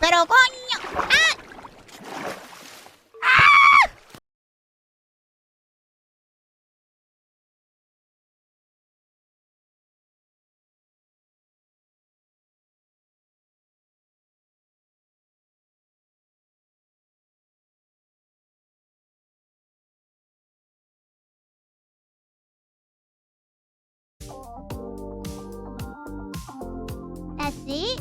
Pero coño. ¡Ah! That's it?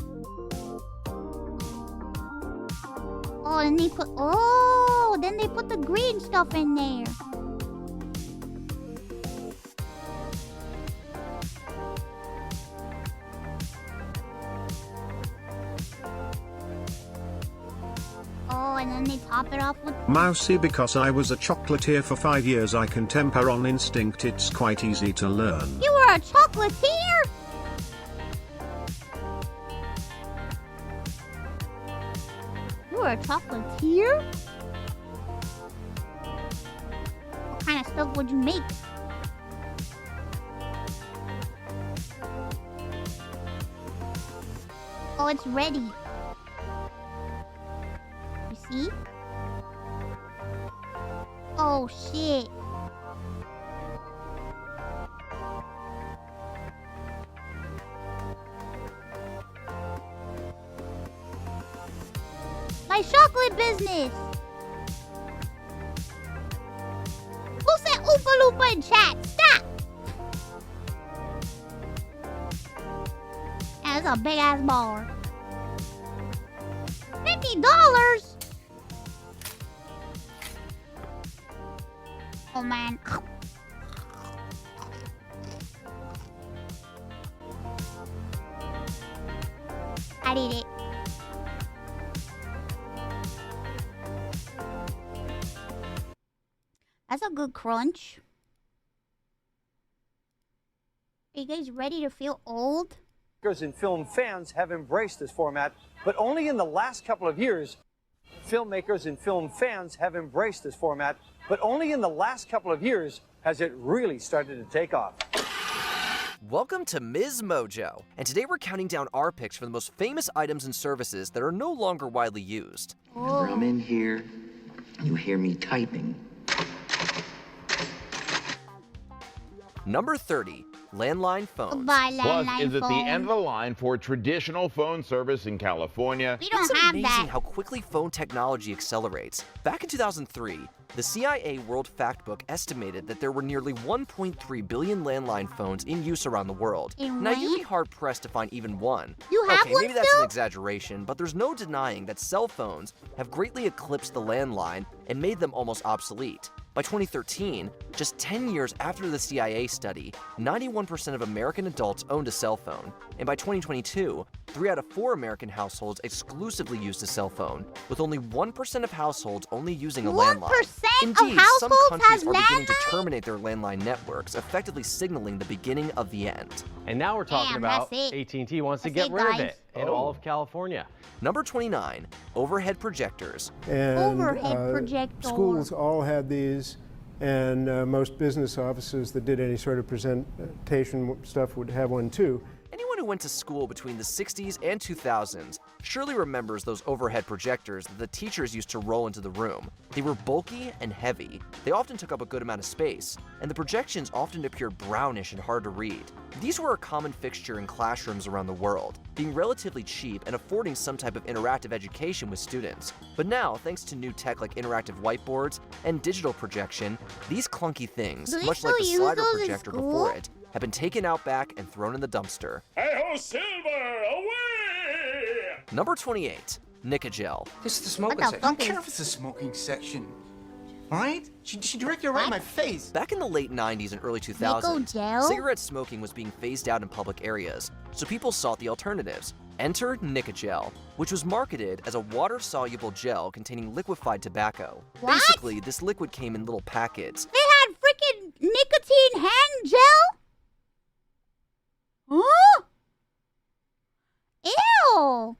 Oh, then they put the green stuff in there. Oh, and then they top it off with... Mousy, because I was a chocolatier for 5 years, I can temper on instinct. It's quite easy to learn. You were a chocolatier? You were a chocolatier? What kind of stuff would you make? Oh, it's ready. You see? Oh, shit. My chocolate business! Who said Oompa Loompa in chat? Stop! Yeah, that's a big ass bar. $50? Oh man. I did it. That's a good crunch. Are you guys ready to feel old? Filmmakers and film fans have embraced this format, but only in the last couple of years. Filmmakers and film fans have embraced this format, but only in the last couple of years has it really started to take off. Welcome to Ms. Mojo, and today we're counting down our picks for the most famous items and services that are no longer widely used. Whenever I'm in here, you hear me typing. Number 30, landline phones. Goodbye, Plus, landline is it the phone. end of the line for traditional phone service in California? We don't It's have amazing that. how quickly phone technology accelerates. Back in 2003, the CIA World Factbook estimated that there were nearly 1.3 billion landline phones in use around the world. In Now, you'd what? be hard-pressed to find even one. You have okay, one maybe that's still? an exaggeration, but there's no denying that cell phones have greatly eclipsed the landline and made them almost obsolete. By 2013, just 10 years after the CIA study, 91% of American adults owned a cell phone. And by 2022, 3 out of 4 American households exclusively used a cell phone, with only 1% of households only using a 1% landline. of Indeed, some households countries has are beginning to landlines? terminate their landline networks, effectively signaling the beginning of the end. And now we're talking Damn, about that's it. AT&T wants to That's get it, rid of guys. it in all of California. Number 29, overhead projectors. And Overhead projector. schools all had these, and most business offices that did any sort of presentation stuff would have one too. Anyone who went to school between the 60s and 2000s surely remembers those overhead projectors that the teachers used to roll into the room. They were bulky and heavy. They often took up a good amount of space, and the projections often appeared brownish and hard to read. These were a common fixture in classrooms around the world, being relatively cheap and affording some type of interactive education with students. But now, thanks to new tech like interactive whiteboards and digital projection, these clunky things, Do they much like the still use slider those in projector school? before it, have been taken out back and thrown in the dumpster. Hey-ho, Silver, away! Number 28, Nicogel. This is the smoking What the section. fuck I don't care is- if it's the smoking section. All right? She directed it right in my face. Back in the late 90s and early 2000s, Nicogel? cigarette smoking was being phased out in public areas, so people sought the alternatives. Enter Nicogel, which was marketed as a water-soluble gel containing liquefied tobacco. What? Basically, this liquid came in little packets. They had freaking nicotine hand gel? Huh? Ew.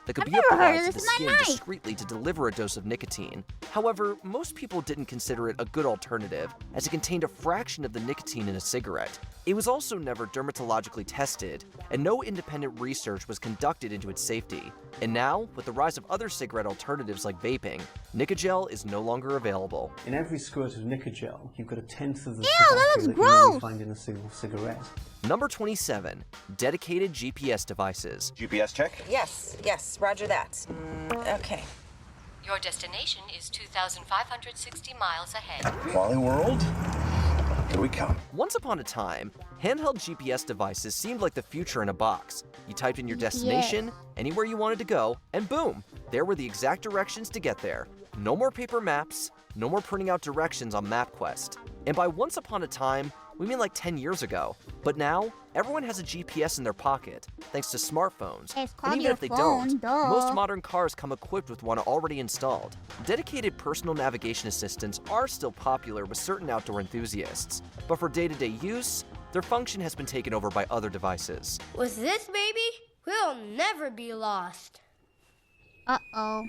that could I've be never heard applied of to the this in my skin life. discreetly to deliver a dose of nicotine. However, most people didn't consider it a good alternative, as it contained a fraction of the nicotine in a cigarette. It was also never dermatologically tested, and no independent research was conducted into its safety. And now, with the rise of other cigarette alternatives like vaping, Nicogel is no longer available. In every squirt of Nicogel, you've got a tenth of the Ew, tobacco that looks that you normally gross. find in a single cigarette. Number 27. Dedicated GPS devices. GPS check? Yes, roger that. Okay. Your destination is 2,560 miles ahead. Wally World, here we come. Once upon a time, handheld GPS devices seemed like the future in a box. You typed in your destination, anywhere you wanted to go, and boom, there were the exact directions to get there. No more paper maps, no more printing out directions on MapQuest. And by once upon a time, we mean like 10 years ago. But now, everyone has a GPS in their pocket, thanks to smartphones. It's called And even your if they phone, don't, duh. most modern cars come equipped with one already installed. Dedicated personal navigation assistants are still popular with certain outdoor enthusiasts, but for day-to-day use, their function has been taken over by other devices. With this baby, we'll never be lost. Uh-oh.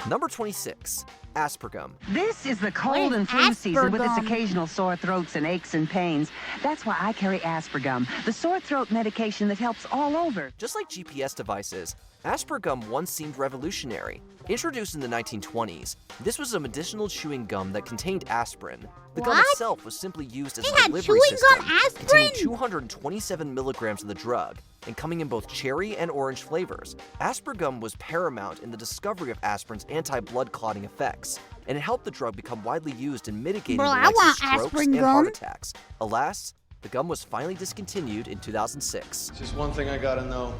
Number 26. Aspergum. This is the cold and flu season with its occasional sore throats and aches and pains. That's why I carry Aspergum, the sore throat medication that helps all over. Just like GPS devices, Aspergum once seemed revolutionary. Introduced in the 1920s, this was a medicinal chewing gum that contained aspirin. The gum itself was simply used as a delivery system, containing 227 milligrams of the drug, and coming in both cherry and orange flavors. Aspergum was paramount in the discovery of aspirin's anti-blood clotting effects, and it helped the drug become widely used in mitigating the likes of strokes and heart attacks. Alas, the gum was finally discontinued in 2006. Just one thing I gotta know.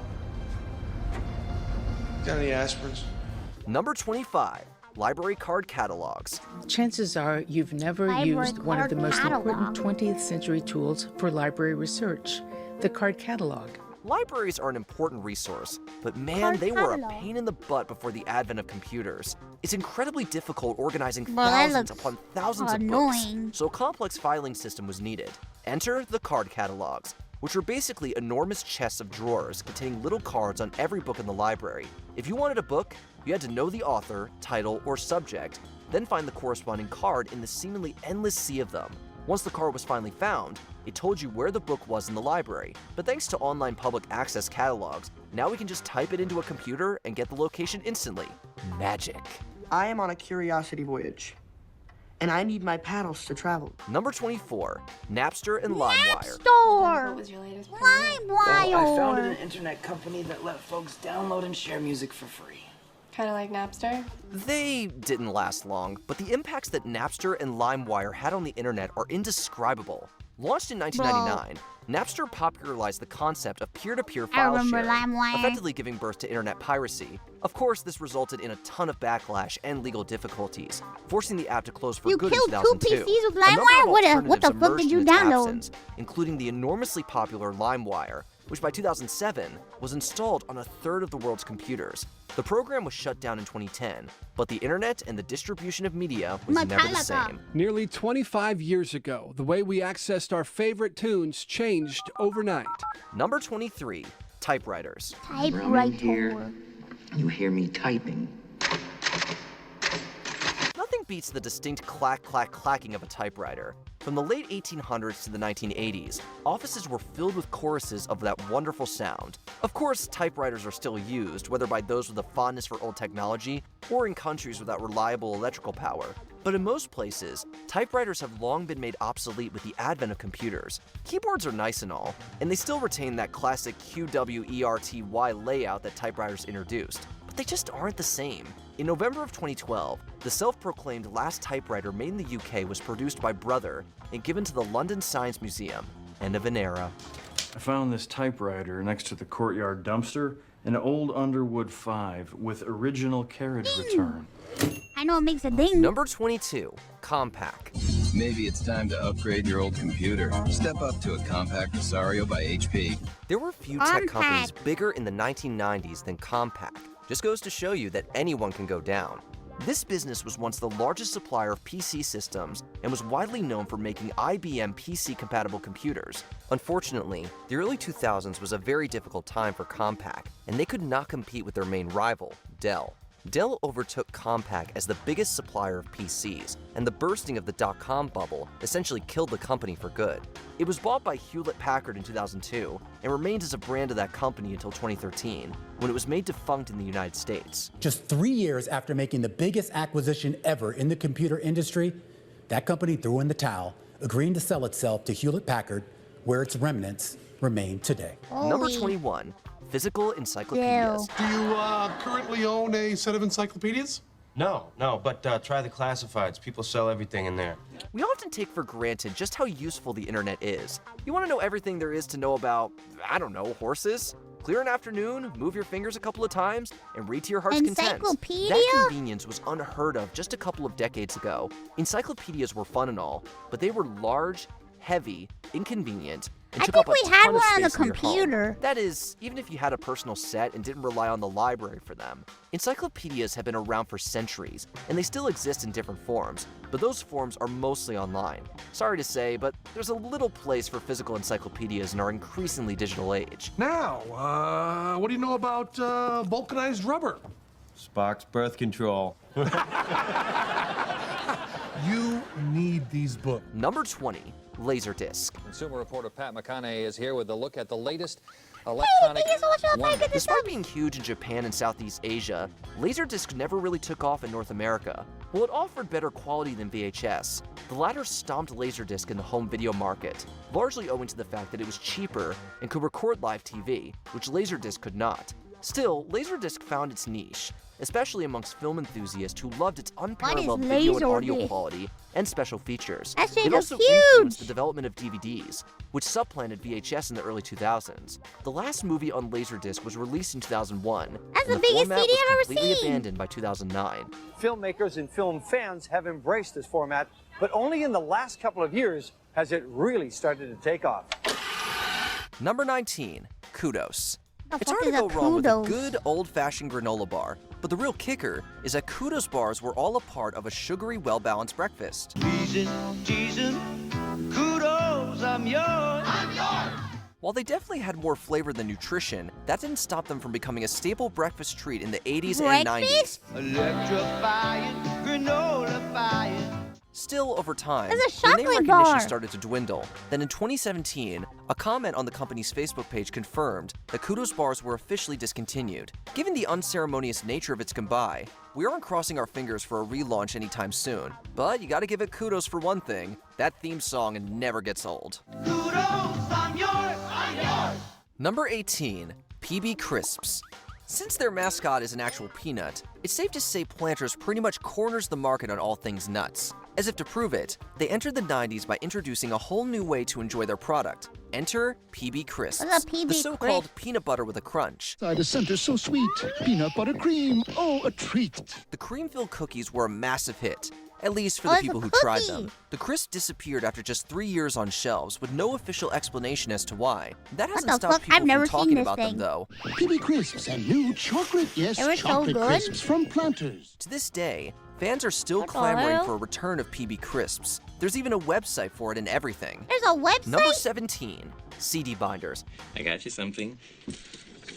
Got any aspirins? Number 25. Library card catalogs. Chances are you've never used one of the most important 20th century tools for library research, the card catalog. Libraries are an important resource, but man, they were a pain in the butt before the advent of computers. It's incredibly difficult organizing thousands upon thousands of books, so a complex filing system was needed. Enter the card catalogs, which were basically enormous chests of drawers containing little cards on every book in the library. If you wanted a book, you had to know the author, title, or subject, then find the corresponding card in the seemingly endless sea of them. Once the card was finally found, it told you where the book was in the library. But thanks to online public access catalogs, now we can just type it into a computer and get the location instantly. Magic. I am on a curiosity voyage, and I need my paddles to travel. Number 24. Napster and LimeWire. Napster! What was your latest LimeWire! Well, I founded an internet company that let folks download and share music for free. Kind of like Napster? They didn't last long, but the impacts that Napster and LimeWire had on the internet are indescribable. Launched in 1999, Napster popularized the concept of peer-to-peer file sharing, effectively giving birth to internet piracy. Of course, this resulted in a ton of backlash and legal difficulties, forcing the app to close for good in 2002. You killed 2 PCs with LimeWire? What the fuck did you download? Absence, including the enormously popular LimeWire, which by 2007 was installed on a third of the world's computers. The program was shut down in 2010, but the internet and the distribution of media was never the same. Nearly 25 years ago, the way we accessed our favorite tunes changed overnight. Number 23. Typewriters. Typewriter. You hear me typing. Nothing beats the distinct clack, clack, clacking of a typewriter. From the late 1800s to the 1980s, offices were filled with choruses of that wonderful sound. Of course, typewriters are still used, whether by those with a fondness for old technology or in countries without reliable electrical power. But in most places, typewriters have long been made obsolete with the advent of computers. Keyboards are nice and all, and they still retain that classic QWERTY layout that typewriters introduced, but they just aren't the same. In November of 2012, the self-proclaimed last typewriter made in the UK was produced by Brother and given to the London Science Museum. End of an era. I found this typewriter next to the courtyard dumpster, an old Underwood 5 with original carriage return. I know it makes a ding. Number 22. Compact. Maybe it's time to upgrade your old computer. Step up to a Compact Rosario by HP. There were few tech companies bigger in the 1990s than Compact. Just goes to show you that anyone can go down. This business was once the largest supplier of PC systems and was widely known for making IBM PC-compatible computers. Unfortunately, the early 2000s was a very difficult time for Compaq, and they could not compete with their main rival, Dell. Dell overtook Compaq as the biggest supplier of PCs, and the bursting of the dot-com bubble essentially killed the company for good. It was bought by Hewlett-Packard in 2002 and remained as a brand of that company until 2013, when it was made defunct in the United States. Just 3 years after making the biggest acquisition ever in the computer industry, that company threw in the towel, agreeing to sell itself to Hewlett-Packard, where its remnants remain today. Number 21. Physical encyclopedias. Do you currently own a set of encyclopedias? No, but try the classifieds. People sell everything in there. We often take for granted just how useful the internet is. You want to know everything there is to know about, I don't know, horses? Clear an afternoon, move your fingers a couple of times, and read to your heart's content. Encyclopedia? That convenience was unheard of just a couple of decades ago. Encyclopedias were fun and all, but they were large, heavy, inconvenient, and took up a ton of we had one space on the in your home. computer. That is, even if you had a personal set and didn't rely on the library for them. Encyclopedias have been around for centuries, and they still exist in different forms, but those forms are mostly online. Sorry to say, but there's a little place for physical encyclopedias in our increasingly digital age. Now, what do you know about vulcanized rubber? Spock's birth control. You need these books. Number 20. Laserdisc. Consumer reporter Pat McConaughey is here with a look at the latest electronic wonder. Despite being huge in Japan and Southeast Asia, Laserdisc never really took off in North America. While it offered better quality than VHS, the latter stomped Laserdisc in the home video market, largely owing to the fact that it was cheaper and could record live TV, which Laserdisc could not. Still, Laserdisc found its niche, especially amongst film enthusiasts who loved its unparalleled video and audio quality and special features. It also influenced the development of DVDs, which supplanted VHS in the early 2000s. The last movie on Laserdisc was released in 2001, That's and the the biggest format CD was I've ever completely seen. abandoned by 2009. Filmmakers and film fans have embraced this format, but only in the last couple of years has it really started to take off. Number 19. Kudos. The It's fuck hard to is go a wrong with a Kudos? good old-fashioned granola bar, but the real kicker is that Kudos bars were all a part of a sugary, well-balanced breakfast. Kudos, I'm yours. While they definitely had more flavor than nutrition, that didn't stop them from becoming a staple breakfast treat in the 80s and 90s. Electrifying, granola-fying. Still, over time, It's a their name chocolate recognition bar. started to dwindle. Then in 2017, a comment on the company's Facebook page confirmed that Kudos bars were officially discontinued. Given the unceremonious nature of its goodbye, we aren't crossing our fingers for a relaunch anytime soon. But you gotta give it kudos for one thing, that theme song never gets old. Kudos, I'm yours. Number 18. PB Crisps. Since their mascot is an actual peanut, it's safe to say Planters pretty much corners the market on all things nuts. As if to prove it, they entered the 90s by introducing a whole new way to enjoy their product. Enter PB Crisps, What's a PB the so-called Crisp? peanut butter with a crunch. The center's so sweet. Peanut butter cream. Oh, a treat. The cream-filled cookies were a massive hit, at least for Oh, the it's a people who tried cookie. them. The crisp disappeared after just 3 years on shelves, with no official explanation as to why. That hasn't the stopped fuck? people I've never from seen talking this about them, thing. though. PB Crisps and new chocolate. Yes, They were so chocolate good. crisps from Planters. To this day, fans are still What the clamoring hell? for a return of PB Crisps. There's even a website for it and everything. There's a website? Number 17. CD binders. I got you something.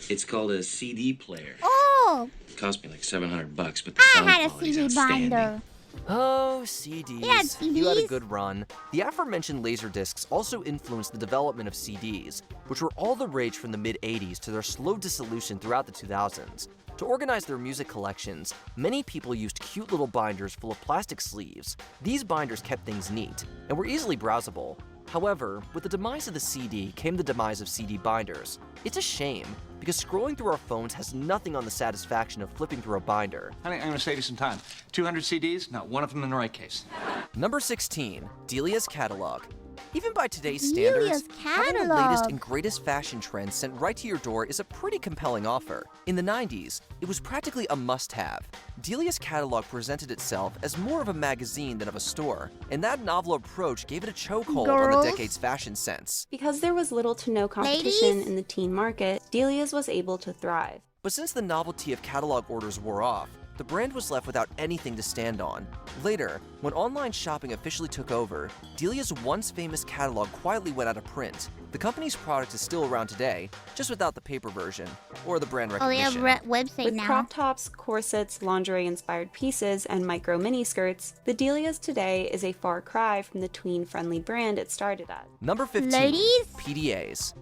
It's called a CD player. Oh, It cost me like $700, but the I sound had a quality's CD outstanding. binder. Oh, CDs. You had You had a CDs? good run. The aforementioned Laserdiscs also influenced the development of CDs, which were all the rage from the mid-80s to their slow dissolution throughout the 2000s. To organize their music collections, many people used cute little binders full of plastic sleeves. These binders kept things neat and were easily browsable. However, with the demise of the CD came the demise of CD binders. It's a shame, because scrolling through our phones has nothing on the satisfaction of flipping through a binder. Honey, I'm going to save you some time. 200 CDs, not one of them in the right case. Number 16. Delia's Catalog. Even by today's Delia's standards, having the latest Catalog. and greatest fashion trends sent right to your door is a pretty compelling offer. In the 90s, it was practically a must-have. Delia's Catalog presented itself as more of a magazine than of a store, and that novel approach gave it a chokehold on Girls? the decade's fashion sense. Because there was little to no competition Ladies? in the teen market, Delia's was able to thrive. But since the novelty of catalog orders wore off, the brand was left without anything to stand on. Later, when online shopping officially took over, Delia's once famous catalog quietly went out of print. The company's product is still around today, just without the paper version, or the brand recognition. Oh, they have website With now. crop tops, corsets, lingerie-inspired pieces, and micro mini-skirts, the Delia's today is a far cry from the tween-friendly brand it started as. Number 15, Ladies? PDAs.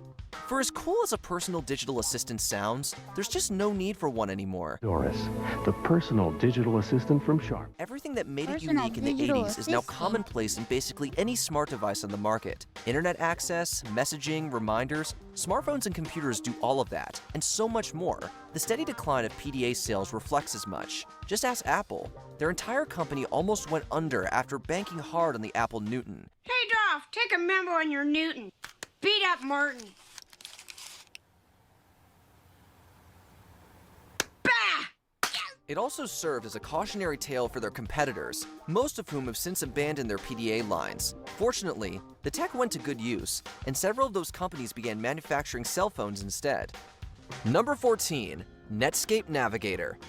For as cool as a personal digital assistant sounds, there's just no need for one anymore. Doris, the personal digital assistant from Sharp. Everything that made it Personal unique in the digital 80s is now assistant. commonplace in basically any smart device on the market. Internet access, messaging, reminders, smartphones and computers do all of that, and so much more. The steady decline of PDA sales reflects as much. Just ask Apple. Their entire company almost went under after banking hard on the Apple Newton. Hey, Dolph, take a memo on your Newton. Beat up Martin. It also served as a cautionary tale for their competitors, most of whom have since abandoned their PDA lines. Fortunately, the tech went to good use, and several of those companies began manufacturing cell phones instead. Number 14, Netscape Navigator.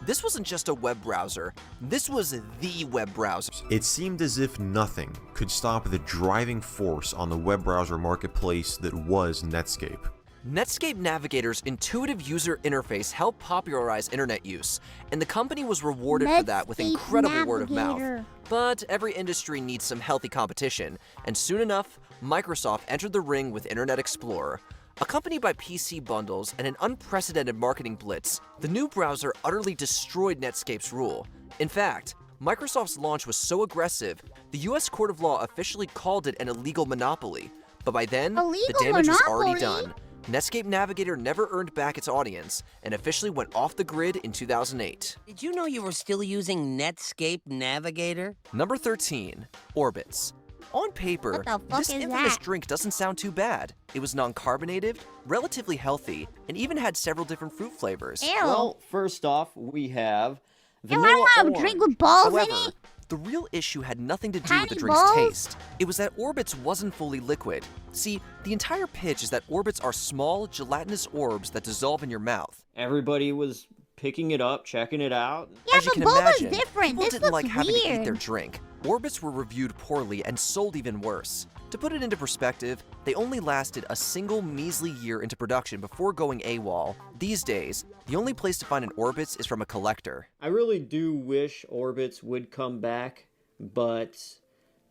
This wasn't just a web browser, this was the web browser. It seemed as if nothing could stop the driving force on the web browser marketplace that was Netscape. Netscape Navigator's intuitive user interface helped popularize internet use, and the company was rewarded for that with incredible word of mouth. But every industry needs some healthy competition, and soon enough, Microsoft entered the ring with Internet Explorer. Accompanied by PC bundles and an unprecedented marketing blitz, the new browser utterly destroyed Netscape's rule. In fact, Microsoft's launch was so aggressive, the US Court of Law officially called it an illegal monopoly. But by then, the damage was already done. Netscape Navigator never earned back its audience and officially went off the grid in 2008. Did you know you were still using Netscape Navigator? Number 13, Orbitz. On paper, this infamous drink doesn't sound too bad. It was non-carbonated, relatively healthy, and even had several different fruit flavors. Ew. Well, first off, we have Ew, I vanilla want a orange. drink with balls However, in it. the real issue had nothing to do Tiny with the drink's balls? taste. It was that Orbitz wasn't fully liquid. See, the entire pitch is that Orbitz are small, gelatinous orbs that dissolve in your mouth. Everybody was picking it up, checking it out. Yeah, As you but can boba's imagine, different. people This didn't looks like having to eat weird. their drink. Orbits were reviewed poorly and sold even worse. To put it into perspective, they only lasted a single measly year into production before going AWOL. These days, the only place to find an Orbitz is from a collector. I really do wish Orbitz would come back, but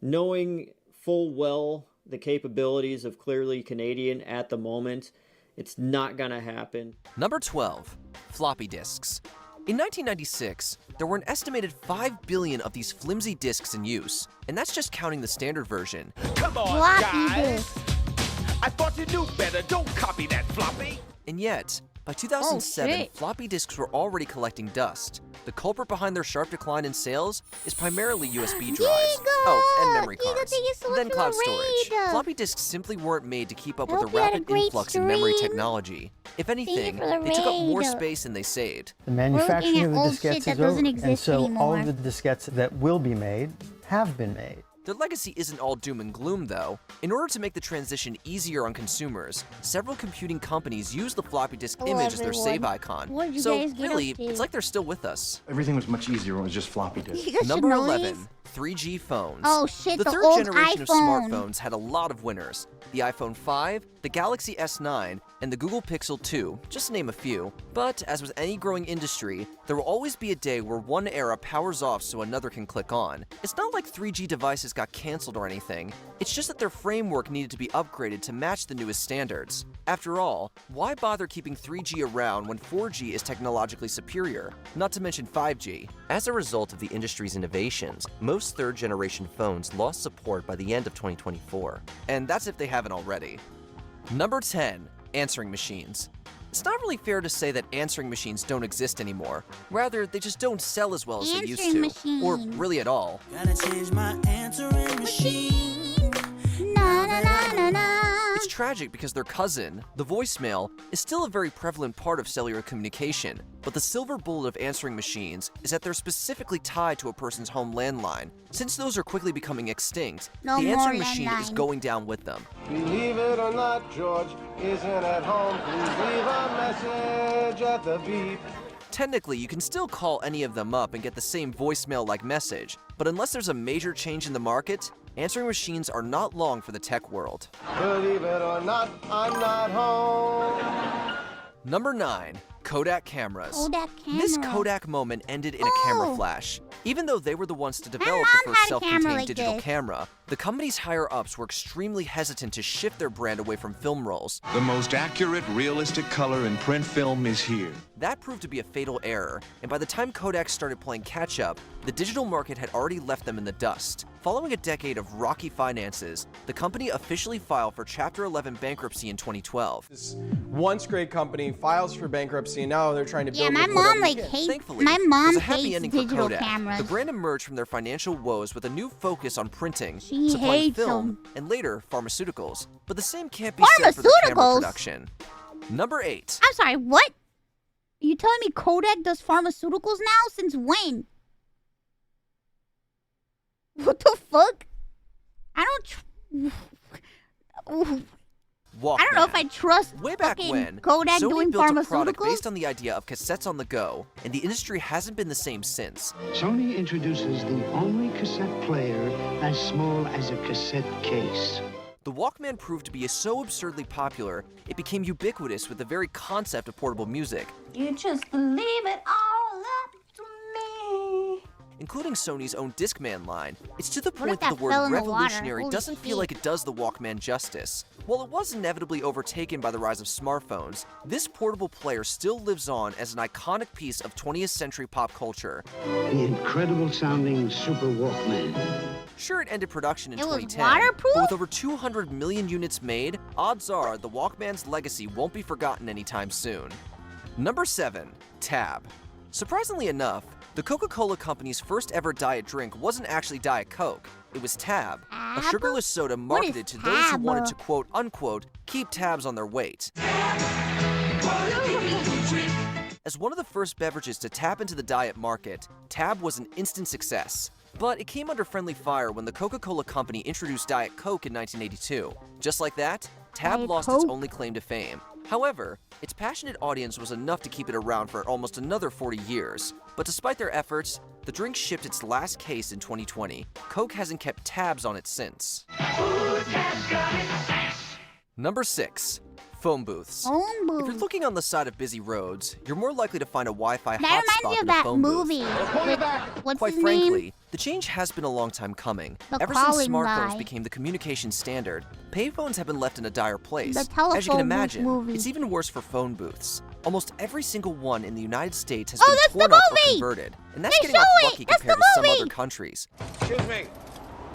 knowing full well the capabilities of Clearly Canadian at the moment, it's not gonna happen. Number 12, floppy disks. In 1996, there were an estimated 5 billion of these flimsy disks in use, and that's just counting the standard version. Come on, Floppy guys. disk. I thought you knew better. Don't copy that floppy. And yet, by 2007, shit. floppy disks were already collecting dust. The culprit behind their sharp decline in sales is primarily USB drives. Oh, and memory Geega, cards. thank you so much Then for cloud the storage. raid. Floppy disks simply weren't made to keep up with Hope the you had a rapid great influx in memory stream. technology. If you anything, for the they took up more raid. space than they saved. The manufacturing at of the old shit diskettes that is over, doesn't and exist so all anymore. of the diskettes that will be made have been made. Their legacy isn't all doom and gloom, though. In order to make the transition easier on consumers, several computing companies use the floppy disk Hello, image as their everyone. save icon. What did you So guys get really, up to? it's like they're still with us. Everything was much easier when it was just floppy disks. You guys Number should 11, 3G phones. Oh, shit, The the third old generation of iPhone. smartphones had a lot of winners. The iPhone 5, the Galaxy S9, and the Google Pixel 2, just to name a few. But as with any growing industry, there will always be a day where one era powers off so another can click on. It's not like 3G devices got canceled or anything. It's just that their framework needed to be upgraded to match the newest standards. After all, why bother keeping 3G around when 4G is technologically superior? Not to mention 5G. As a result of the industry's innovations, most third-generation phones lost support by the end of 2024. And that's if they haven't already. Number 10, answering machines. It's not really fair to say that answering machines don't exist anymore. Rather, they just don't sell as well as they used Answering to. Or machine. really at all. Gotta change my answering machine. Na na na na na. It's tragic because their cousin, the voicemail, is still a very prevalent part of cellular communication, but the silver bullet of answering machines is that they're specifically tied to a person's home landline. Since those are quickly becoming extinct, No the more answering machine is landline. going down with them. Believe it or not, George isn't at home. Please leave a message at the beep. Technically, you can still call any of them up and get the same voicemail-like message, but unless there's a major change in the market, answering machines are not long for the tech world. Believe it or not, I'm not home. Number 9. Kodak cameras. Kodak camera. This Kodak moment ended in a camera flash. Even though they were the ones to develop the first self-contained digital camera, the company's higher-ups were extremely hesitant to shift their brand away from film rolls. The most accurate, realistic color in print film is here. That proved to be a fatal error, and by the time Kodak started playing catch-up, the digital market had already left them in the dust. Following a decade of rocky finances, the company officially filed for Chapter 11 bankruptcy in 2012. This once great company files for bankruptcy, and now they're trying to build. Yeah, my mom hates. Thankfully, My mom there's a happy hates ending for digital Kodak. cameras. The brand emerged from their financial woes with a new focus on printing, She supplying hates film, them. and later pharmaceuticals. But the same can't be said for the camera Pharmaceuticals? production. Number 8. I'm sorry, what? Are you telling me Kodak does pharmaceuticals now? Since when? What the fuck? I don't know if I trust Way back fucking when, Kodak Sony doing built a product pharmaceuticals. based on the idea of cassettes on the go, and the industry hasn't been the same since. Sony introduces the only cassette player as small as a cassette case. The Walkman proved to be so absurdly popular, it became ubiquitous with the very concept of portable music, You just leave it all up to me. including Sony's own Discman line. It's to the What point if that the that word fell in the revolutionary water? doesn't Holy feel like it does the Walkman justice. While it was inevitably overtaken by the rise of smartphones, this portable player still lives on as an iconic piece of 20th century pop culture. The incredible sounding Super Walkman. Sure, it ended production in It was 2010, waterproof? but with over 200 million units made, odds are the Walkman's legacy won't be forgotten anytime soon. Number 7. Tab. Surprisingly enough, the Coca-Cola company's first ever diet drink wasn't actually Diet Coke. It was Tab, a Tab? sugarless soda What is marketed to those who Tab? wanted to quote-unquote keep tabs on their weight. As one of the first beverages to tap into the diet market, Tab was an instant success. But it came under friendly fire when the Coca-Cola company introduced Diet Coke in 1982. Just like that, Tab Diet lost its Coke? only claim to fame. However, its passionate audience was enough to keep it around for almost another 40 years. But despite their efforts, the drink shipped its last case in 2020. Coke hasn't kept tabs on it since. Number 6. Phone booths. Phone If booth. you're looking on the side of busy roads, you're more likely to find a Wi-Fi That reminds hotspot me of than a that phone movie. booth. With, what's Quite his frankly, name? the change has been a long time coming. The Ever since calling smartphones lie. became the communication standard, payphones have been left in a dire place. The As you telephone can booth imagine, movie. it's even worse for phone booths. Almost every single one in the United States has Oh, been that's the torn up or movie! converted, and that's They getting off show it! lucky That's compared the to some movie! other countries. Excuse me.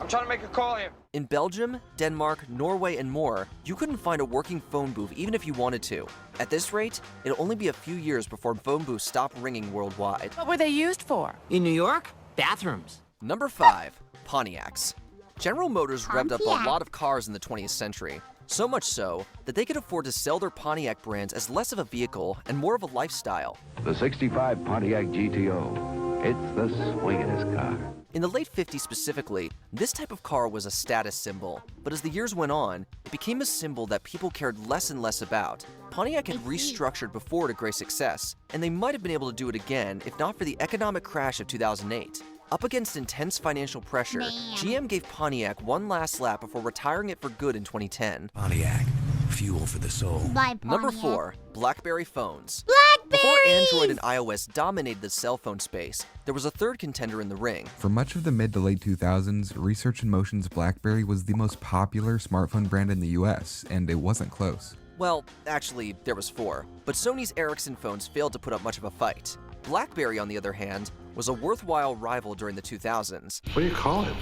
I'm trying to make a call here. In Belgium, Denmark, Norway, and more, you couldn't find a working phone booth even if you wanted to. At this rate, it'll only be a few years before phone booths stop ringing worldwide. What were they used for? In New York? Bathrooms. Number 5. Pontiacs. General Motors revved up Pontiac. a lot of cars in the 20th century. So much so that they could afford to sell their Pontiac brands as less of a vehicle and more of a lifestyle. The 65 Pontiac GTO. It's the swingin'est car. In the late 50s specifically, this type of car was a status symbol, but as the years went on, it became a symbol that people cared less and less about. Pontiac had restructured before to great success, and they might have been able to do it again if not for the economic crash of 2008. Up against intense financial pressure, GM gave Pontiac one last lap before retiring it for good in 2010. Pontiac, fuel for the soul. By Number Pontiac. 4. BlackBerry phones. Blackberry! Before Android and iOS dominated the cell phone space, there was a third contender in the ring. For much of the mid to late 2000s, Research in Motion's BlackBerry was the most popular smartphone brand in the US, and it wasn't close. Well, actually, there was 4, but Sony's Ericsson phones failed to put up much of a fight. BlackBerry, on the other hand, was a worthwhile rival during the 2000s. What do you call it?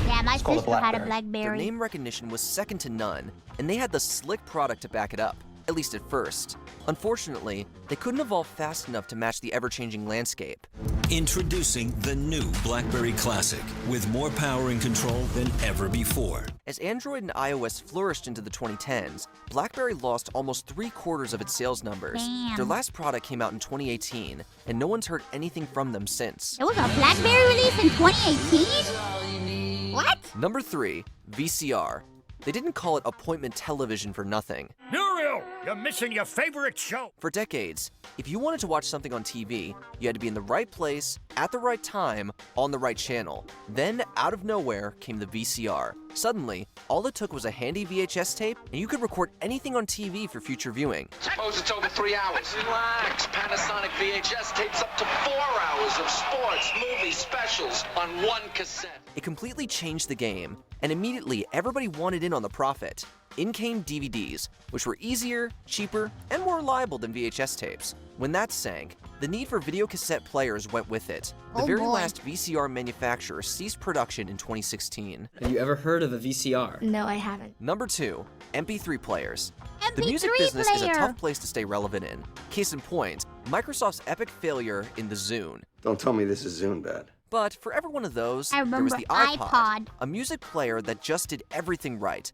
Yeah, my called a sister had a Blackberry. Their Blackberry. name recognition was second to none, and they had the slick product to back it up, at least at first. Unfortunately, they couldn't evolve fast enough to match the ever-changing landscape. Introducing the new BlackBerry Classic, with more power and control than ever before. As Android and iOS flourished into the 2010s, BlackBerry lost almost 3/4 of its sales numbers. Damn. Their last product came out in 2018, and no one's heard anything from them since. There was a Blackberry release in 2018? What? Number 3. VCR. They didn't call it appointment television for nothing. Muriel, You're missing your favorite show. For decades, if you wanted to watch something on TV, you had to be in the right place, at the right time, on the right channel. Then, out of nowhere, came the VCR. Suddenly, all it took was a handy VHS tape, and you could record anything on TV for future viewing. Suppose it's over 3 hours. Relax. Panasonic VHS tapes up to 4 hours of sports, movies, specials on one cassette. It completely changed the game, and immediately everybody wanted in on the profit. In came DVDs, which were easier, cheaper, and more reliable than VHS tapes. When that sank, the need for videocassette players went with it. The very last VCR manufacturer ceased production in 2016. Have you ever heard of a VCR? No, I haven't. Number 2, MP3 players. The MP3 music business is a player. tough place to stay relevant in. Case in point, Microsoft's epic failure in the Zune. Don't tell me this is Zune bad. But for every one of those, I there was remember the iPod, iPod. a music player that just did everything right.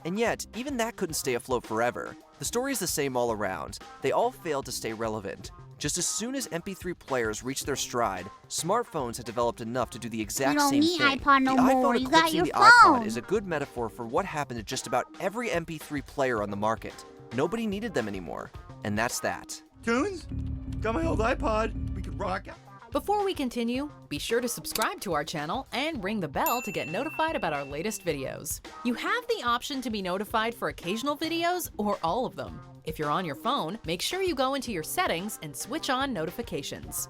And yet, even that couldn't stay afloat forever. The story is the same all around. They all failed to stay relevant. Just as soon as MP3 players reached their stride, smartphones had developed enough to do the exact same You thing. don't need iPod no the more. iPhone You got eclipsing your the phone. iPod is a good metaphor for what happened to just about every MP3 player on the market. Nobody needed them anymore. And that's that. Tunes? Got my old iPod. We could rock out. Before we continue, be sure to subscribe to our channel and ring the bell to get notified about our latest videos. You have the option to be notified for occasional videos or all of them. If you're on your phone, make sure you go into your settings and switch on notifications.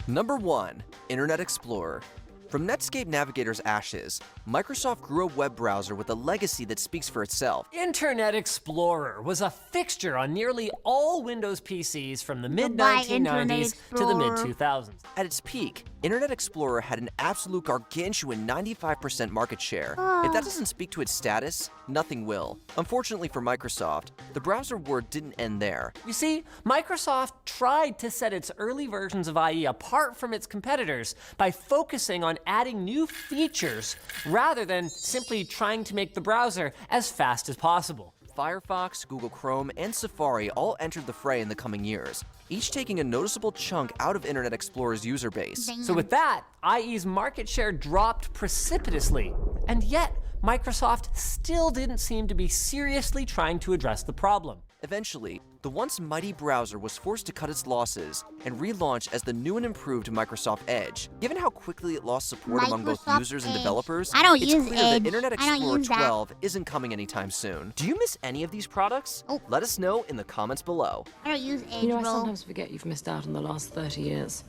Number 1, Internet Explorer. From Netscape Navigator's ashes, Microsoft grew a web browser with a legacy that speaks for itself. Internet Explorer was a fixture on nearly all Windows PCs from the Goodbye, Internet mid-1990s to the Explorer. mid-2000s. At its peak, Internet Explorer had an absolute gargantuan 95% market share. If that doesn't speak to its status, nothing will. Unfortunately for Microsoft, the browser war didn't end there. You see, Microsoft tried to set its early versions of IE apart from its competitors by focusing on adding new features rather than simply trying to make the browser as fast as possible. Firefox, Google Chrome, and Safari all entered the fray in the coming years, each taking a noticeable chunk out of Internet Explorer's user base. So with that, IE's market share dropped precipitously, and yet Microsoft still didn't seem to be seriously trying to address the problem. Eventually, the once mighty browser was forced to cut its losses and relaunch as the new and improved Microsoft Edge. Given how quickly it lost support among both Microsoft users and Edge. developers, I don't it's use clear Edge. that Internet I don't Explorer use that. 12 isn't coming anytime soon. Do you miss any of these products? Let us know in the comments below. I don't use Edge, You know, I bro. sometimes forget you've missed out on the last 30 years.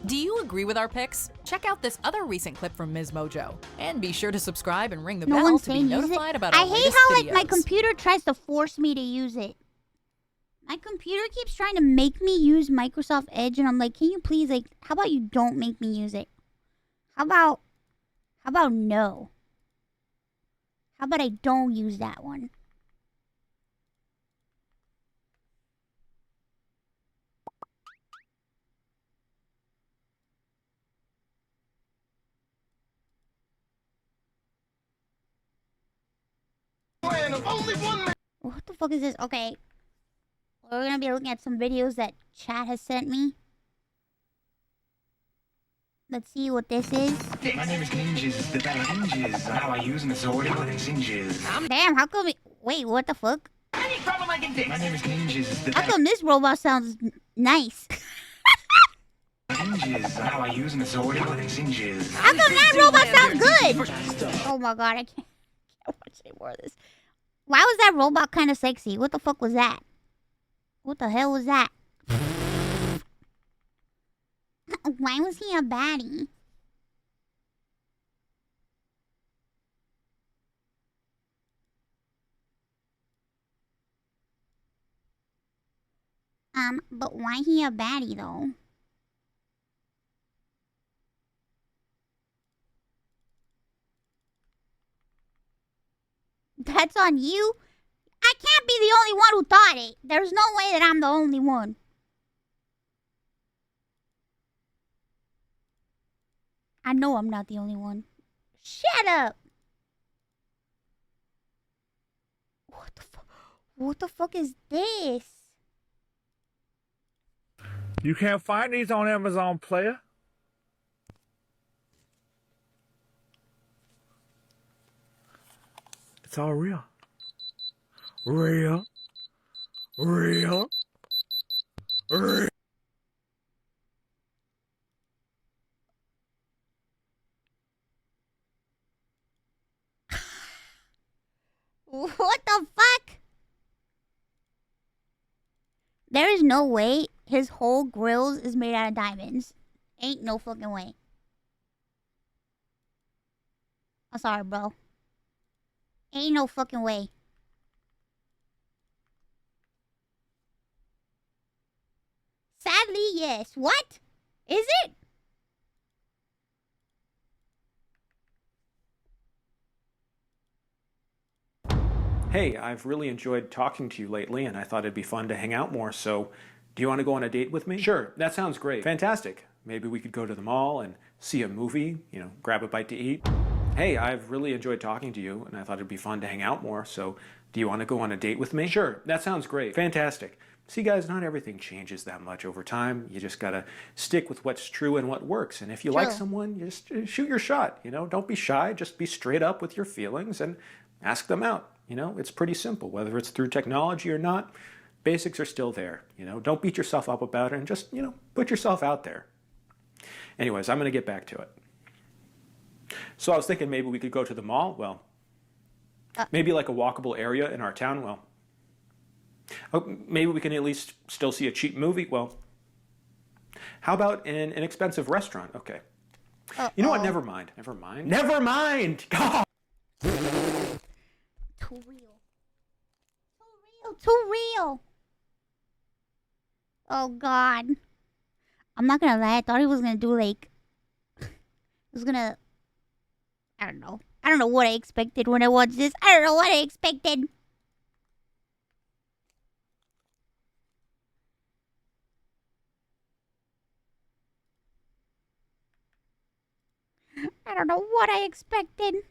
Do you agree with our picks? Check out this other recent clip from Ms. Mojo. And be sure to subscribe and ring the No bell one's to be saying use it. notified about I our hate latest how videos. like my computer tries to force me to use it. My computer keeps trying to make me use Microsoft Edge, and I'm like, can you please, like, how about you don't make me use it? How about no? How about I don't use that one? What the fuck is this? Okay. We're gonna be looking at some videos that chat has sent me. Let's see what this is. My name is Ninjas, the bad ninjas. How I use them is order and ninjas. Damn, how come wait, what the fuck? Any problem I can My name is Ninjas, the How bad come this robot sounds nice? ninjas. How I use them is order and ninjas. How come that robot sounds good? Oh my god, I can't watch any more of this. Why was that robot kind of sexy? What the fuck was that? What the hell was that? Why was he a baddie? But why he a baddie though? That's on you? I can't be the only one who thought it. There's no way that I'm the only one. I know I'm not the only one. Shut up. What the fuck is this? You can't find these on Amazon Player. It's all real. Real. Real. Real. What the fuck? There is no way his whole grills is made out of diamonds. Ain't no fucking way. I'm sorry, bro. Ain't no fucking way. Sadly, yes. What? Is it? Hey, I've really enjoyed talking to you lately, and I thought it'd be fun to hang out more, so do you want to go on a date with me? Sure, that sounds great. Fantastic. Maybe we could go to the mall and see a movie, you know, grab a bite to eat. Hey, I've really enjoyed talking to you, and I thought it'd be fun to hang out more, so do you want to go on a date with me? Sure, that sounds great. Fantastic. See, guys, not everything changes that much over time. You just gotta stick with what's true and what works. And if you like someone, you just shoot your shot, you know? Don't be shy, just be straight up with your feelings and ask them out. You know, it's pretty simple. Whether it's through technology or not, basics are still there. You know, don't beat yourself up about it and just, you know, put yourself out there. Anyways, I'm gonna get back to it. So I was thinking maybe we could go to the mall. Well, maybe like a walkable area in our town. Well, maybe we can at least still see a cheap movie. Well, how about in an inexpensive restaurant? Okay. You know what? Never mind. Never mind. Never mind! God! Too real. Too real. Too real. Oh, God. I'm not gonna lie. I thought he was gonna do, like... He was gonna... I don't know. I don't know what I expected when I watched this. I don't know what I expected. I don't know what I expected.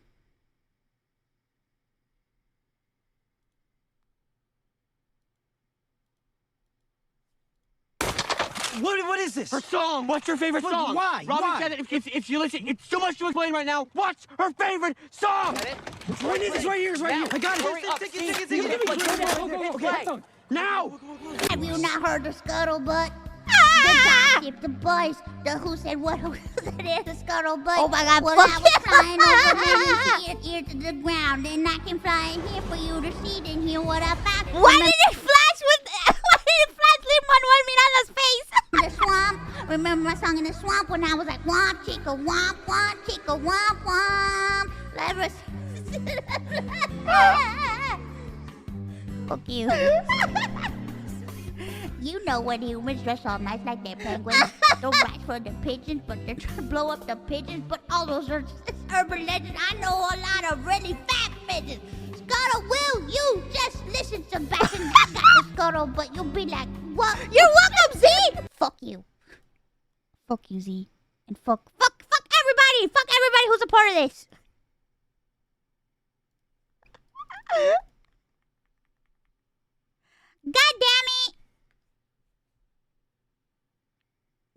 What is this? Her song. What's her favorite song? Why? Robin Why? said that if you listen, it's too much to explain right now. What's her favorite song? What is this? Right here. It's right here. I got it. Hurry up. Take it. Okay. Now. Have you not heard the scuttlebutt? The gossip, the boys, the who said what, who said it, the scuttlebutt. Oh my God, Well, I was flying over ear to the ground, and I can fly in here for you to see and hear what I found. Why did it flash with? Why did it flash Limon Mirada's face? The swamp. Remember my song in the swamp when I was like womp chicka womp womp. Let Fuck you. You know when humans dress all nice like they're penguins. Don't rise for the pigeons, but they're trying to blow up the pigeons. But all those are urban legends. I know a lot of really fat pigeons. Scuttle, will you just listen to Sebastian? I got the scuttle, but you'll be like, what? You're welcome, Z! Fuck you. Fuck you, Z. And fuck everybody! Fuck everybody who's a part of this! God damn it!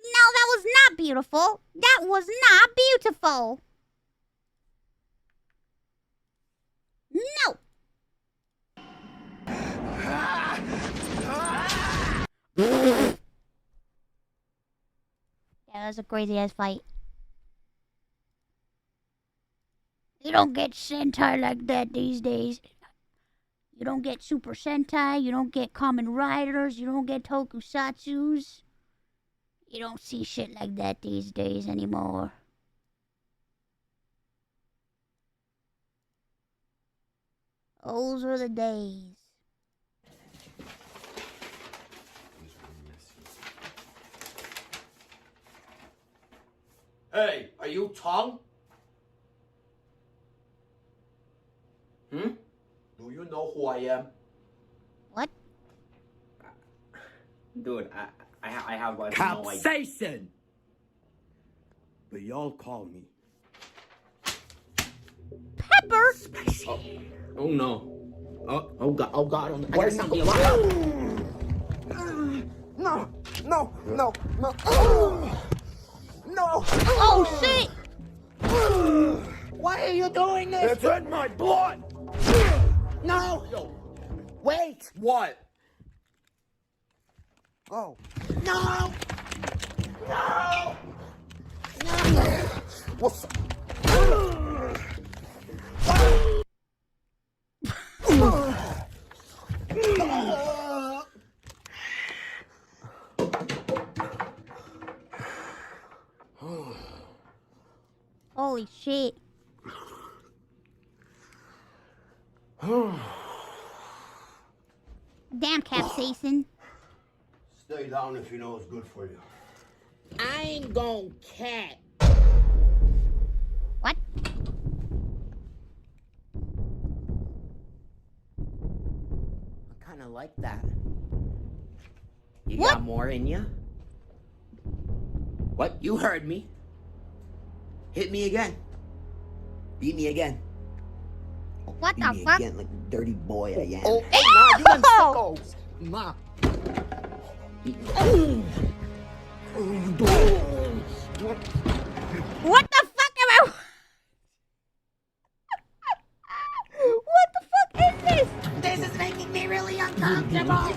No, that was not beautiful. That was not beautiful. No. Yeah, that was a crazy ass fight. You don't get Sentai like that these days. You don't get Super Sentai. You don't get Kamen Riders. You don't get Tokusatsus. You don't see shit like that these days anymore. Those were the days. Hey, are you Tong? Do you know who I am? What? Dude, I have like Capsaicin! But y'all call me Pepper! Oh no. Oh god. I Where's got something alive. No! No! Oh shit! Why are you doing this? It's in my blood! No! Yo. Wait! What? Go. No! No! No! What's up? Holy shit. Damn, Capsaicin. Stay down if you know it's good for you. I ain't gon' cat. What? I kinda like that. You What? got more in ya? What? You heard me. Hit me again. Beat me again. What Beat the me fuck? again like the dirty boy I am. Oh, Hey, nah, you done sickos. Nah. What the fuck am I? What the fuck is this? This is making me really uncomfortable.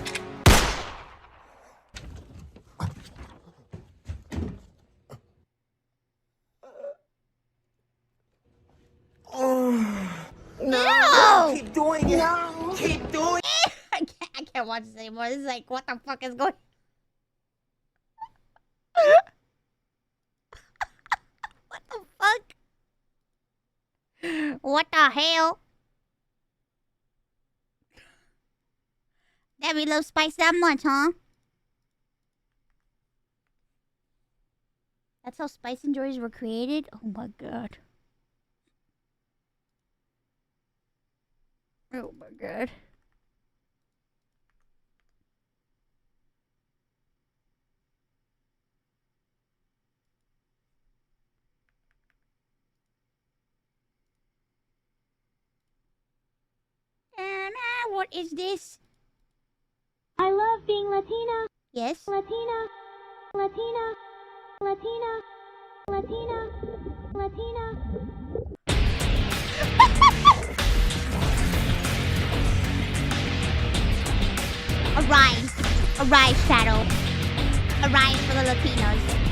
No! Keep doing it. No. Keep doing it. I can't watch this anymore. This is like, what the fuck is going? What the fuck? What the hell? Debbie loves spice that much, huh? That's how spice and joys were created? Oh my god. Oh my god. What is this? I love being Latina. Yes? Latina. Latina. Latina. Latina. Latina. Arise. Arise, Shadow. Arise for the Latinos.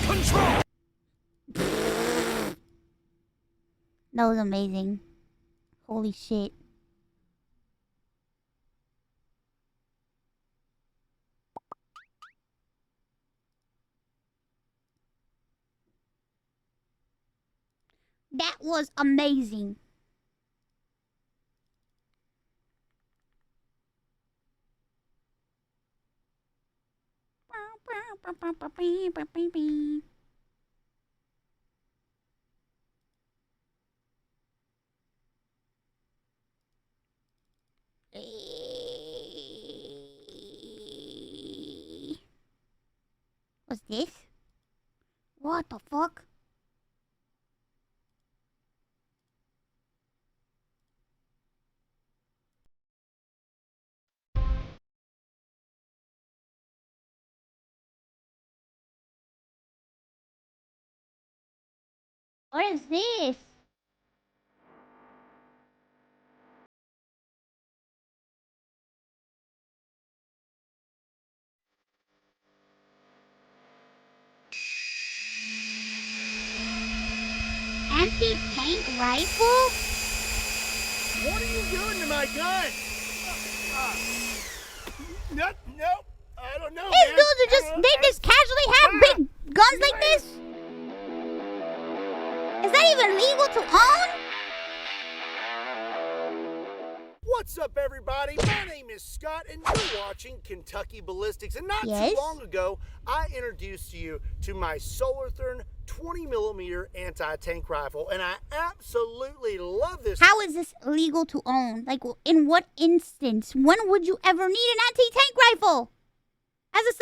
Control! That was amazing. Holy shit. That was amazing. What's this? What the fuck? What is this? Anti-tank rifle? What are you doing to my gun? No, I don't know. These man. dudes are just, they just casually have big guns like this? Is that even legal to own? What's up, everybody? My name is Scott, and you're watching Kentucky Ballistics. And not Yes? too long ago, I introduced you to my Solarthern 20mm anti-tank rifle, and I absolutely love this. How is this legal to own? Like, in what instance? When would you ever need an anti-tank rifle? As a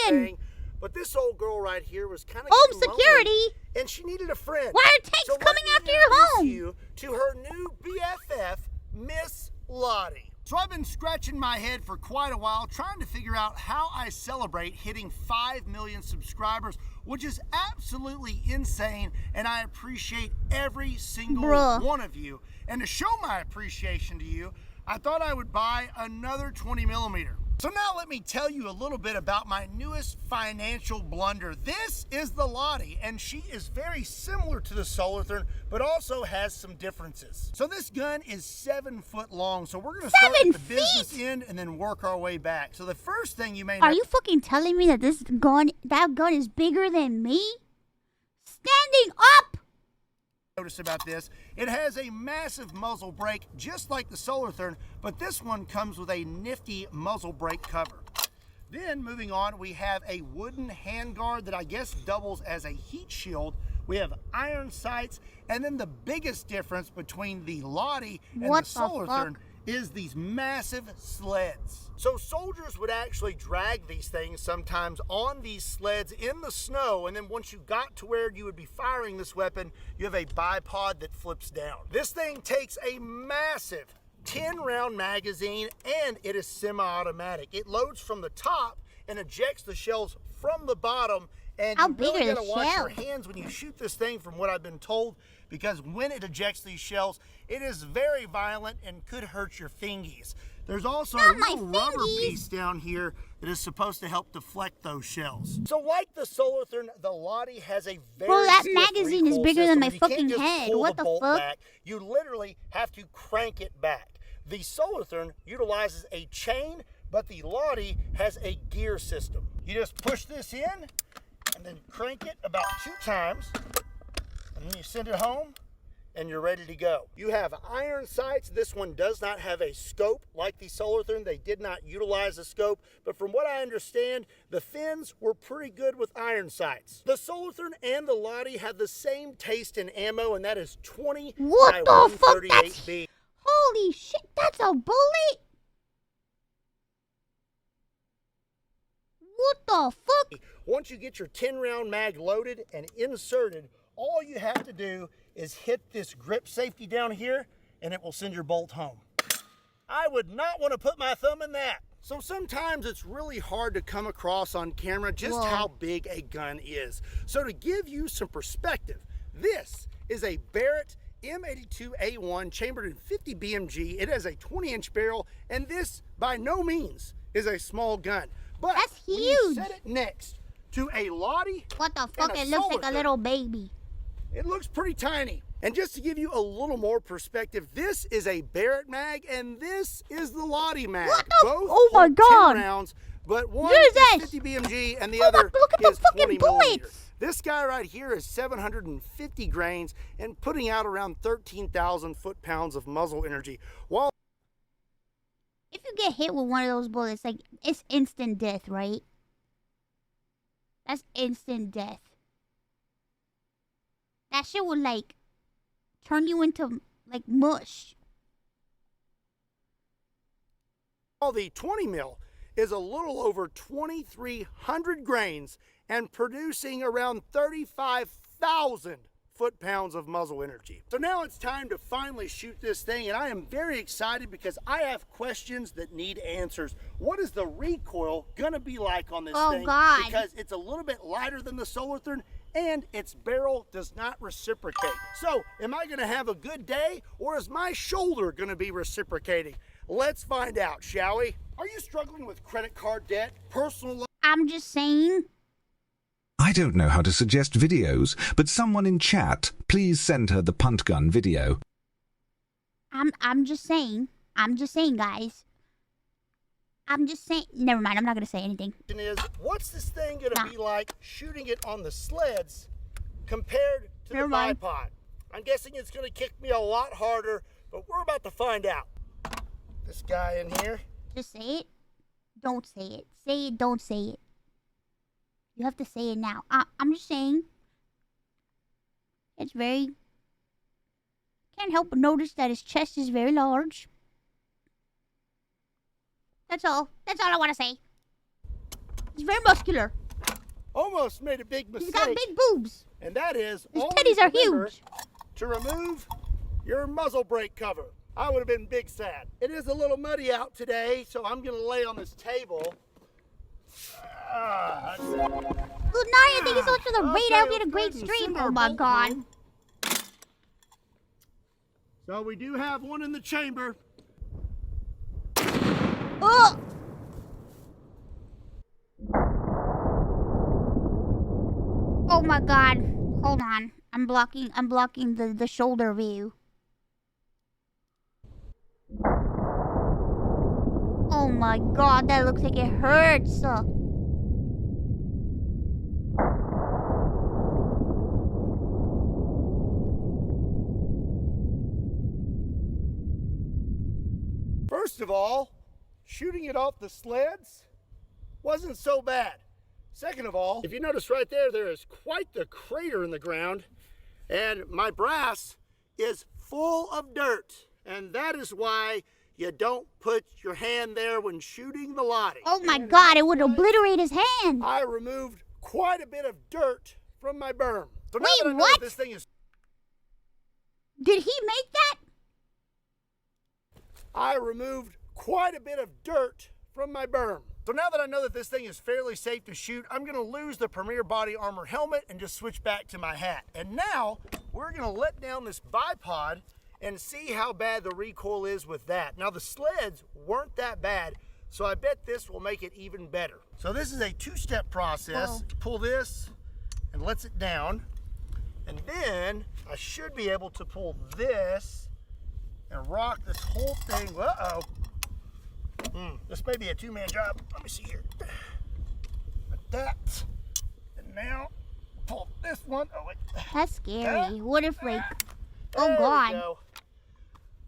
civilian? But this old girl right here was kind of Home security? and she needed a friend. Why are tanks coming after your home? You to her new BFF, Miss Lottie. So I've been scratching my head for quite a while trying to figure out how I celebrate hitting 5 million subscribers, which is absolutely insane, and I appreciate every single one of you. And to show my appreciation to you, I thought I would buy another 20mm. So now let me tell you a little bit about my newest financial blunder. This is the Lottie, and she is very similar to the Solarthurn, but also has some differences. So this gun is 7 foot long, so we're gonna start at the business end and then work our way back. So the first thing you may know— Are you fucking telling me that that gun is bigger than me? Standing up! Notice about this, it has a massive muzzle brake just like the Solarthurn, but this one comes with a nifty muzzle brake cover. Then moving on, we have a wooden handguard that I guess doubles as a heat shield. We have iron sights, and then the biggest difference between the Lottie and the Solarthurn is these massive sleds. So soldiers would actually drag these things sometimes on these sleds in the snow, and then once you got to where you would be firing this weapon, you have a bipod that flips down. This thing takes a massive 10-round magazine, and it is semi-automatic. It loads from the top and ejects the shells from the bottom, and you really gotta watch your hands when you shoot this thing, from what I've been told, because when it ejects these shells, it is very violent and could hurt your fingies. There's also a little rubber piece down here that is supposed to help deflect those shells. So like the Solarthurn, the Lottie has a very that magazine is bigger than my fucking head. What the fuck? Back. You literally have to crank it back. The Solarthurn utilizes a chain, but the Lottie has a gear system. You just push this in and then crank it about 2 times, and then you send it home, and you're ready to go. You have iron sights. This one does not have a scope like the Solarthurn. They did not utilize a scope, but from what I understand, the Finns were pretty good with iron sights. The Solarthurn and the Lottie have the same taste in ammo, and that is 20 by 138B. Holy shit, that's a bullet? What the fuck? Once you get your 10-round mag loaded and inserted, all you have to do is hit this grip safety down here, and it will send your bolt home. I would not want to put my thumb in that. So sometimes it's really hard to come across on camera just how big a gun is. So to give you some perspective, this is a Barrett M82A1 chambered in 50 BMG. It has a 20-inch barrel, and this by no means is a small gun. But that's huge. When you set it next to a Lottie, what the fuck? It looks like a little baby. It looks pretty tiny. And just to give you a little more perspective, this is a Barrett mag, and this is the Lottie mag. What the? Both oh my god! 10 rounds, but one is 50 BMG and the other is 20 millimeters. This guy right here is 750 grains and putting out around 13,000 foot-pounds of muzzle energy. While if you get hit with one of those bullets, like, it's instant death, right? That's instant death. That shit would, like, turn you into, like, mush. While the 20 mil is a little over 2,300 grains and producing around 35,000 foot-pounds of muzzle energy. So now it's time to finally shoot this thing, and I am very excited because I have questions that need answers. What is the recoil gonna be like on this thing? God. Because it's a little bit lighter than the Solarthurn, and its barrel does not reciprocate. So, am I gonna have a good day, or is my shoulder gonna be reciprocating? Let's find out, shall we? Are you struggling with credit card debt, personal loan? I'm just saying. I don't know how to suggest videos, but someone in chat, please send her the punt gun video. I'm just saying, guys. I'm just saying. Never mind. I'm not gonna say anything. Is what's this thing gonna be like shooting it on the sleds compared to the bipod? I'm guessing it's gonna kick me a lot harder, but we're about to find out. This guy in here. Just say it. Don't say it. Say it. Don't say it. You have to say it now. I'm just saying. It's very. Can't help but notice that his chest is very large. That's all. That's all I want to say. He's very muscular. Almost made a big mistake. He's got big boobs. And that is his titties are huge. To remove your muzzle brake cover. I would have been big sad. It is a little muddy out today, so I'm gonna lay on this table. Lunari, thank you so much for the raid. I hope you had a great stream. Oh my god. So we do have one in the chamber. Oh! Oh my god. Hold on. I'm blocking the shoulder view. Oh my god, that looks like it hurts. First of all, shooting it off the sleds wasn't so bad. Second of all, if you notice right there, there is quite the crater in the ground, and my brass is full of dirt, and that is why you don't put your hand there when shooting the Lottie. Oh my god, it would obliterate his hand. I removed quite a bit of dirt from my berm. So now that I know what? that this thing is... Did he make that? I removed quite a bit of dirt from my berm. So now that I know that this thing is fairly safe to shoot, I'm gonna lose the Premier Body Armor helmet and just switch back to my hat. And now we're gonna let down this bipod and see how bad the recoil is with that. Now the sleds weren't that bad, so I bet this will make it even better. So this is a two-step process. Whoa. Pull this and lets it down. And then I should be able to pull this and rock this whole thing. Uh-oh. This may be a two-man job. Let me see here. Like that. And now pull this one. Oh wait. That's scary. What if like... There Oh god. we go.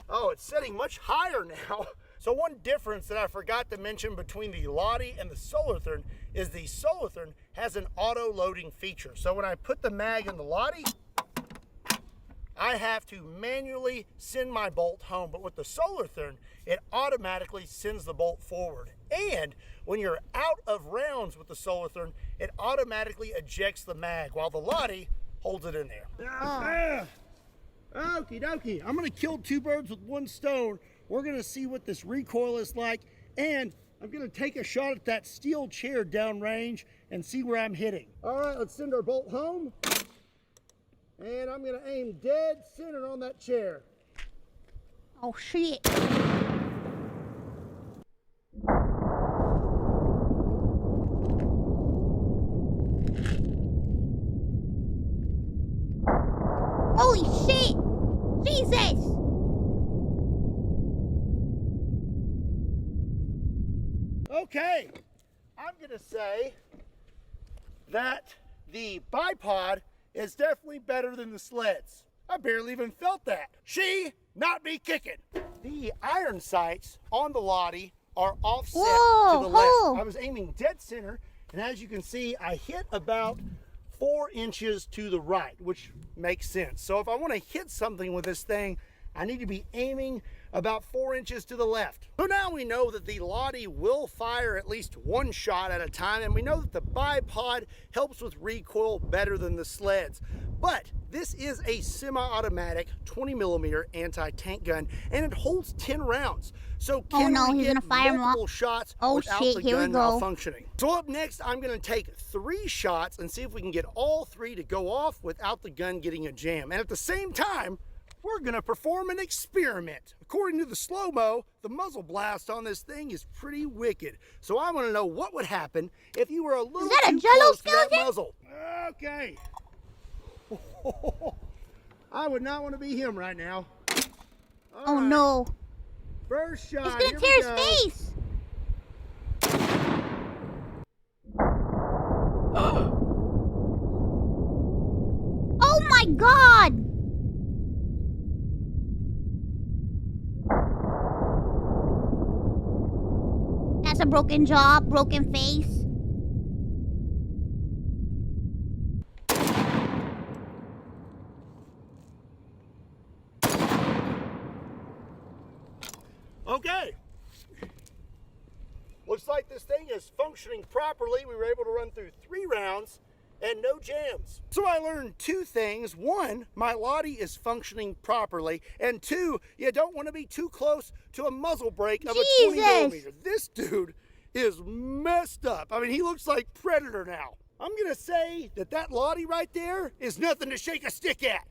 Oh, it's setting much higher now. So one difference that I forgot to mention between the Lottie and the Solarthern is the Solarthern has an auto-loading feature. So when I put the mag in the Lottie, I have to manually send my bolt home. But with the Solarthern, it automatically sends the bolt forward. And when you're out of rounds with the Solarthern, it automatically ejects the mag while the Lottie holds it in there. Okie dokie. I'm gonna kill two birds with one stone. We're gonna see what this recoil is like, and I'm gonna take a shot at that steel chair downrange and see where I'm hitting. All right, let's send our bolt home. And I'm gonna aim dead center on that chair. Oh shit. Holy shit! Jesus! Okay, I'm gonna say that the bipod is definitely better than the sleds. I barely even felt that. She not be kicking. The iron sights on the Lottie are offset to the left. I was aiming dead center, and as you can see, I hit about 4 inches to the right, which makes sense. So if I want to hit something with this thing, I need to be aiming about 4 inches to the left. So now we know that the Lottie will fire at least one shot at a time, and we know that the bipod helps with recoil better than the sleds. But this is a semi-automatic 20mm anti-tank gun, and it holds 10 rounds. So can we get multiple shots without the gun malfunctioning? So up next, I'm gonna take 3 shots and see if we can get all 3 to go off without the gun getting a jam. And at the same time, we're gonna perform an experiment. According to the slow-mo, the muzzle blast on this thing is pretty wicked. So I wanna know what would happen if you were a little too close to that muzzle. Okay. I would not want to be him right now. Oh no. First shot. It's gonna tear his face. Oh my god. That's a broken jaw, broken face. Okay. Looks like this thing is functioning properly. We were able to run through 3 rounds and no jams. So I learned two things. One, my Lottie is functioning properly, and two, you don't want to be too close to a muzzle brake of a 20 millimeter. This dude is messed up. I mean, he looks like Predator now. I'm gonna say that that Lottie right there is nothing to shake a stick at.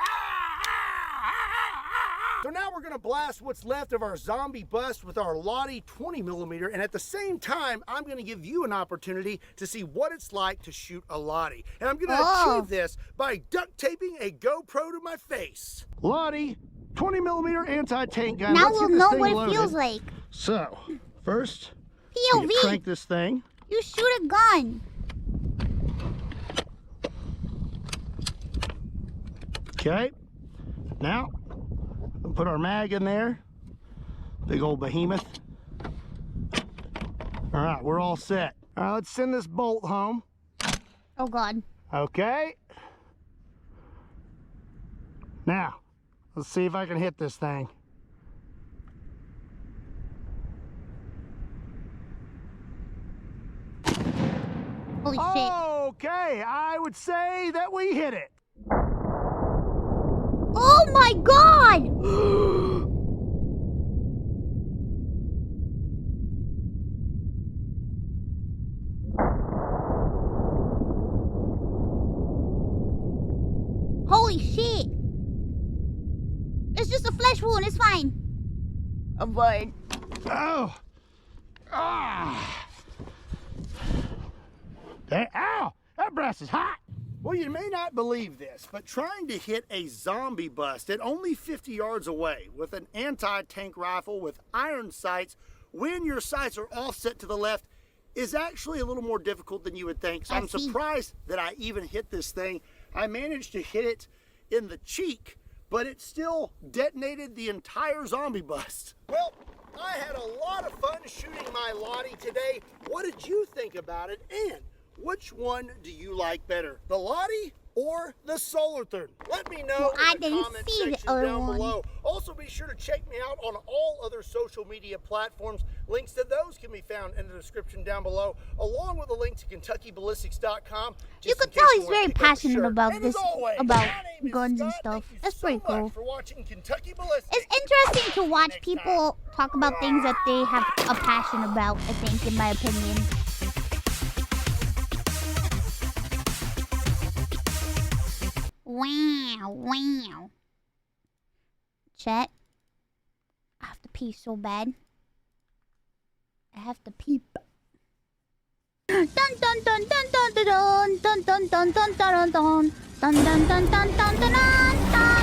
So now we're gonna blast what's left of our zombie bust with our Lottie 20 millimeter, and at the same time, I'm gonna give you an opportunity to see what it's like to shoot a Lottie. And I'm gonna achieve this by duct taping a GoPro to my face. Lottie, 20 millimeter anti-tank gun. Now Let's we'll get this know thing what loaded. it feels like. So, first, POV. you crank this thing. You shoot a gun. Okay, now we'll put our mag in there. Big old behemoth. All right, we're all set. All right, let's send this bolt home. Oh God. Okay. Now, let's see if I can hit this thing. Holy shit. Okay, I would say that we hit it. Oh my God! Holy shit! It's just a flesh wound, it's fine. I'm fine. Oh! Ah! Ow! That brass is hot! Well, you may not believe this, but trying to hit a zombie bust at only 50 yards away with an anti-tank rifle with iron sights when your sights are offset to the left is actually a little more difficult than you would think. So I'm surprised that I even hit this thing. I managed to hit it in the cheek, but it still detonated the entire zombie bust. Well, I had a lot of fun shooting my Lottie today. What did you think about it? And which one do you like better, the Lottie or the Solarthurn? Let me know in the comment section down below. Also, be sure to check me out on all other social media platforms. Links to those can be found in the description down below, along with a link to KentuckyBallistics.com. You could tell he's very passionate about this, about guns and stuff. That's pretty cool. It's interesting to watch people talk about things that they have a passion about, I think, in my opinion. Wow, wow. Chat. I have to pee so bad. I have to pee. Dun dun dun dun dun dun dun dun dun dun dun dun dun dun dun dun dun dun dun dun.